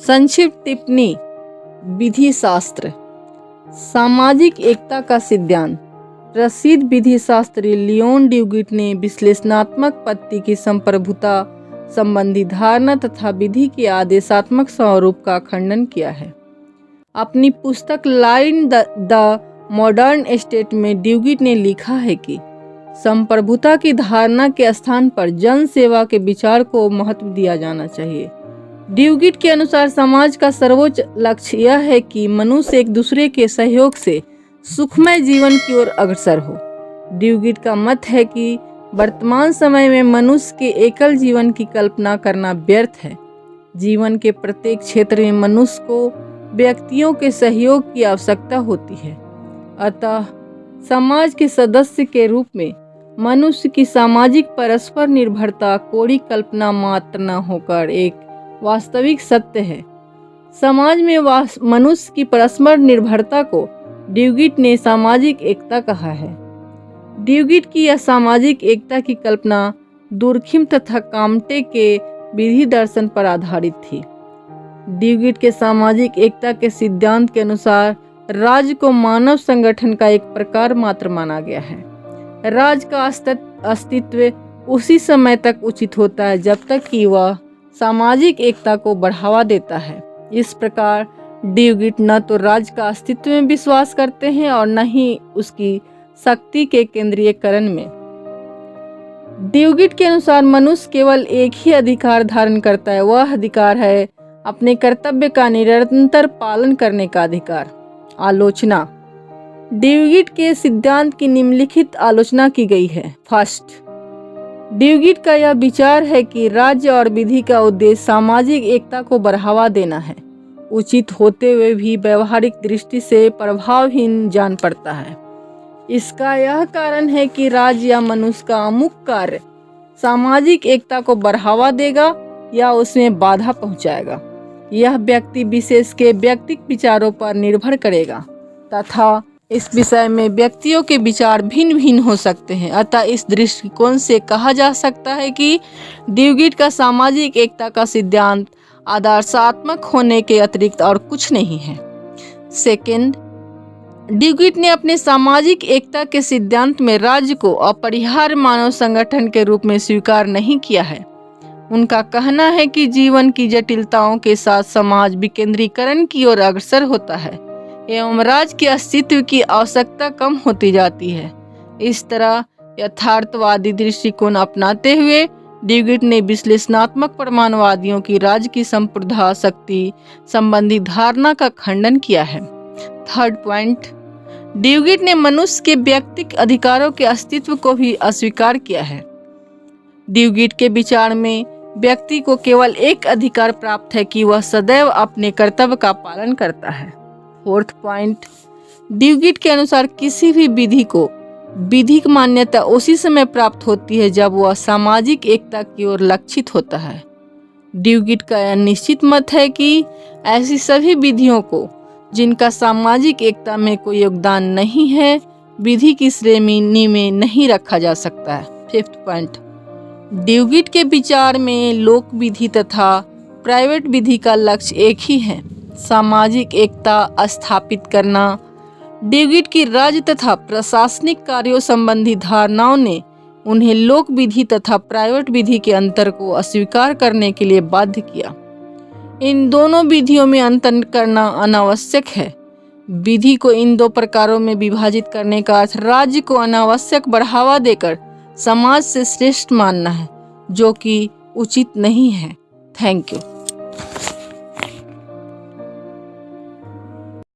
संक्षिप्त टिप्पणी। विधि शास्त्र। सामाजिक एकता का सिद्धांत। प्रसिद्ध विधि शास्त्री लियोन ड्यूगिट ने विश्लेषणात्मक पद्धति की संप्रभुता संबंधी धारणा तथा विधि के आदेशात्मक स्वरूप का खंडन किया है। अपनी पुस्तक लाइन द मॉडर्न स्टेट में ड्यूगिट ने लिखा है कि संप्रभुता की धारणा के स्थान पर जन सेवा के विचार को महत्व दिया जाना चाहिए। ड्यूगिट के अनुसार समाज का सर्वोच्च लक्ष्य यह है कि मनुष्य एक दूसरे के सहयोग से सुखमय जीवन की ओर अग्रसर हो। ड्यूगिट का मत है कि वर्तमान समय में मनुष्य के एकल जीवन की कल्पना करना व्यर्थ है। जीवन के प्रत्येक क्षेत्र में मनुष्य को व्यक्तियों के सहयोग की आवश्यकता होती है। अतः समाज के सदस्य के रूप में मनुष्य की सामाजिक परस्पर निर्भरता कोरी कल्पना मात्र न होकर एक वास्तविक सत्य है। समाज में मनुष्य की परस्पर निर्भरता को ड्यूगिट ने सामाजिक एकता कहा है। ड्यूगिट की यह सामाजिक एकता की कल्पना दुर्खिम तथा काम्टे के विधि दर्शन पर आधारित थी। ड्यूगिट के सामाजिक एकता के सिद्धांत के अनुसार राज्य को मानव संगठन का एक प्रकार मात्र माना गया है। राज्य का अस्तित्व उसी समय तक उचित होता है जब तक कि वह सामाजिक एकता को बढ़ावा देता है। इस प्रकार ड्यूगिट न तो राज्य का अस्तित्व में विश्वास करते हैं और न ही उसकी शक्ति के केंद्रीयकरण में। ड्यूगिट के अनुसार मनुष्य केवल एक ही अधिकार धारण करता है, वह अधिकार है अपने कर्तव्य का निरंतर पालन करने का अधिकार। आलोचना। ड्यूगिट के सिद्धांत की निम्नलिखित आलोचना की गई है। फर्स्ट, ड्यूगिट का यह विचार है कि राज्य और विधि का उद्देश्य सामाजिक एकता को बढ़ावा देना है, उचित होते हुए भी व्यवहारिक दृष्टि से प्रभावहीन जान पड़ता है। इसका यह कारण है कि राज्य या मनुष्य का अमुक कार्य सामाजिक एकता को बढ़ावा देगा या उसमें बाधा पहुंचाएगा। यह व्यक्ति विशेष के व्यक्तिगत विचारों पर निर्भर करेगा तथा इस विषय में व्यक्तियों के विचार भिन्न भिन्न हो सकते हैं। अतः इस दृष्टिकोण से कहा जा सकता है कि ड्यूगिट का सामाजिक एकता का सिद्धांत आदर्शात्मक होने के अतिरिक्त और कुछ नहीं है। सेकंड, ड्यूगिट ने अपने सामाजिक एकता के सिद्धांत में राज्य को अपरिहार्य मानव संगठन के रूप में स्वीकार नहीं किया है। उनका कहना है कि जीवन की जटिलताओं के साथ समाज विकेंद्रीकरण की ओर अग्रसर होता है एवं राज्य के अस्तित्व की आवश्यकता कम होती जाती है। इस तरह यथार्थवादी दृष्टिकोण अपनाते हुए ड्यूगिट ने विश्लेषणात्मक प्रमाणवादियों की राज्य की संप्रभुता शक्ति संबंधी धारणा का खंडन किया है। थर्ड पॉइंट, ड्यूगिट ने मनुष्य के व्यक्तिगत अधिकारों के अस्तित्व को भी अस्वीकार किया है। ड्यूगिट के विचार में व्यक्ति को केवल एक अधिकार प्राप्त है कि वह सदैव अपने कर्तव्य का पालन करता है। फोर्थ पॉइंट, ड्यूगिट के अनुसार किसी भी विधि को विधिक मान्यता उसी समय प्राप्त होती है जब वह सामाजिक एकता की ओर लक्षित होता है। ड्यूगिट का यह निश्चित मत है कि ऐसी सभी विधियों को जिनका सामाजिक एकता में कोई योगदान नहीं है विधि की श्रेणी में नहीं रखा जा सकता है। फिफ्थ पॉइंट, ड्यूगिट के विचार में लोक विधि तथा प्राइवेट विधि का लक्ष्य एक ही है, सामाजिक एकता स्थापित करना। ड्यूगिट की राज्य तथा प्रशासनिक कार्यों संबंधी धारणाओं ने उन्हें लोक विधि तथा प्राइवेट विधि के अंतर को अस्वीकार करने के लिए बाध्य किया। इन दोनों विधियों में अंतर करना अनावश्यक है। विधि को इन दो प्रकारों में विभाजित करने का अर्थ राज्य को अनावश्यक बढ़ावा देकर समाज से श्रेष्ठ मानना है, जो कि उचित नहीं है। Thank you.